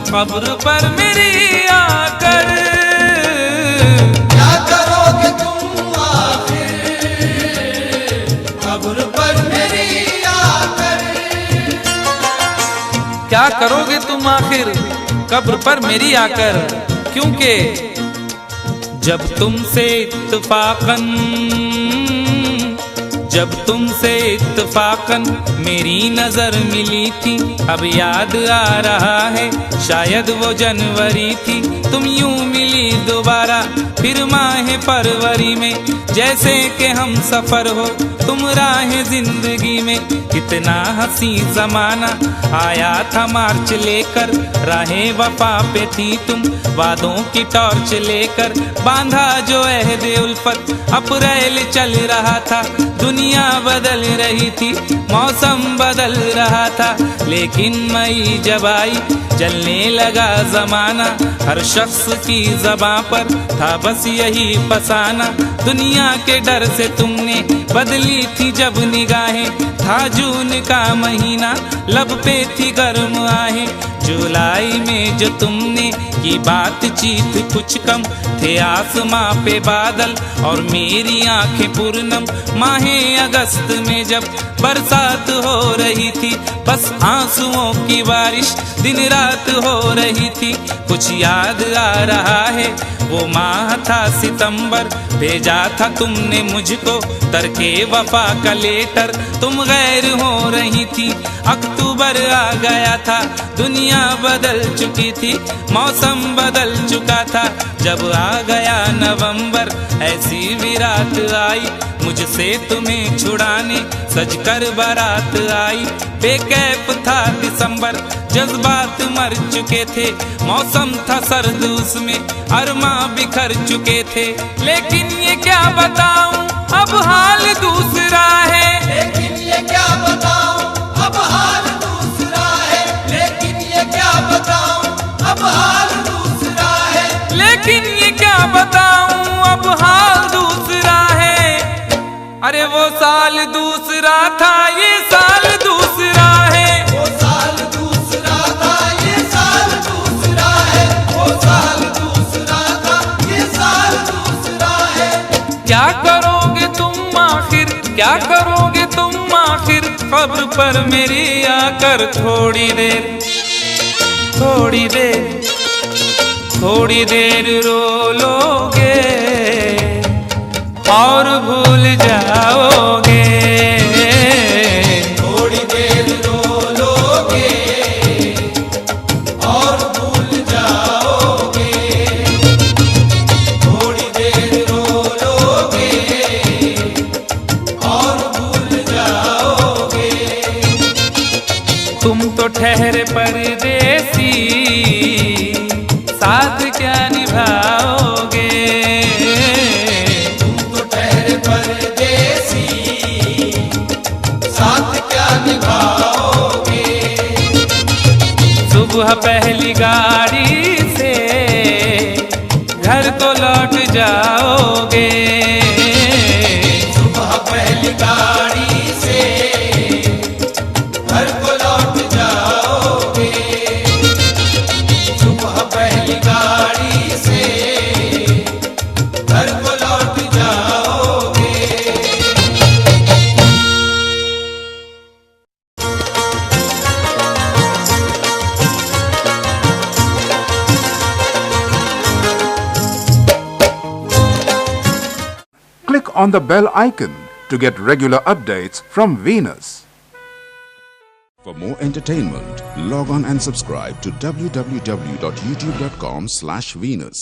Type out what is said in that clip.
कब्र पर मेरी आकर। क्या करोगे तुम आखिर कब्र पर मेरी आकर। क्या करोगे तुम आखिर कब्र पर मेरी आकर, क्योंकि जब तुमसे इत्तफाकन मेरी नजर मिली थी, अब याद आ रहा है शायद वो जनवरी थी। तुम यूं मिली दोबारा फिर माह फरवरी में, जैसे कि हम सफर हो तुम राह जिंदगी में। कितना हंसी जमाना आया था मार्च लेकर, राहे वफा पे थी तुम वादों की टॉर्च लेकर। बांधा जो अहद उल्फत अप्रैल चल रहा था, दुनिया बदल रही थी मौसम बदल रहा था। लेकिन मई जब आई जलने लगा जमाना, हर शख्स की ज़बां पर था बस यही फसाना। दुनिया के डर से तुमने बदली थी जब निगाहें, था जून का महीना लब पे थी गर्म आहें। जुलाई में जो तुमने की बातचीत कुछ कम थे आसमां पे बादल और मेरी आंखें पूर्णम। माहे अगस्त में जब बरसात हो रही थी, बस आंसुओं की बारिश दिन रात हो रही थी। कुछ याद आ रहा है वो माह था सितंबर, भेजा था तुमने मुझको तरके वफा का लेटर। तुम गैर हो रही थी, अक्टूबर आ गया था, दुनिया बदल चुकी थी, मौसम बदल चुका था। जब आ गया नवंबर ऐसी विरात आई, मुझसे तुम्हें छुड़ाने सजकर बारात आई। बेकैफ था दिसंबर, जज्बात मर चुके थे, मौसम था सर्द उसमें अरमा बिखर चुके थे। लेकिन ये क्या बताऊं अब हाल दूसरा है, लेकिन ये क्या बताऊं अब हाल दूसरा है। लेकिन ये क्या बताऊं अब हाल दूसरा है। लेकिन ये क्या बताऊं अब हाल दूसरा है। अरे वो साल दूसरा था ये साल दूसरा है। वो साल दूसरा था ये साल दूसरा है। वो साल दूसरा था ये साल दूसरा है। क्या करोगे तुम आखिर, क्या करोगे तुम आखिर कब्र पर मेरी आकर। थोड़ी देर थोड़ी देर थोड़ी देर रो लोगे और भूल जाओगे। थोड़ी देर रो लोगे और भूल जाओगे। थोड़ी देर रो लोगे और भूल जाओगे। तुम तो ठहरे परदेसी, साथ क्या निभाओगे। तुम तो ठहरे परदेसी, साथ क्या निभाओगे। सुबह पहली गाड़ी से घर को लौट जाओगे। सुबह पहली गाड़ी से घर को लौट जाओगे। सुबह पहली गाड़ी से घर को लौट जाओगे। Click on the bell icon to get regular updates from Venus. For more entertainment, log on and subscribe to www.youtube.com/Venus.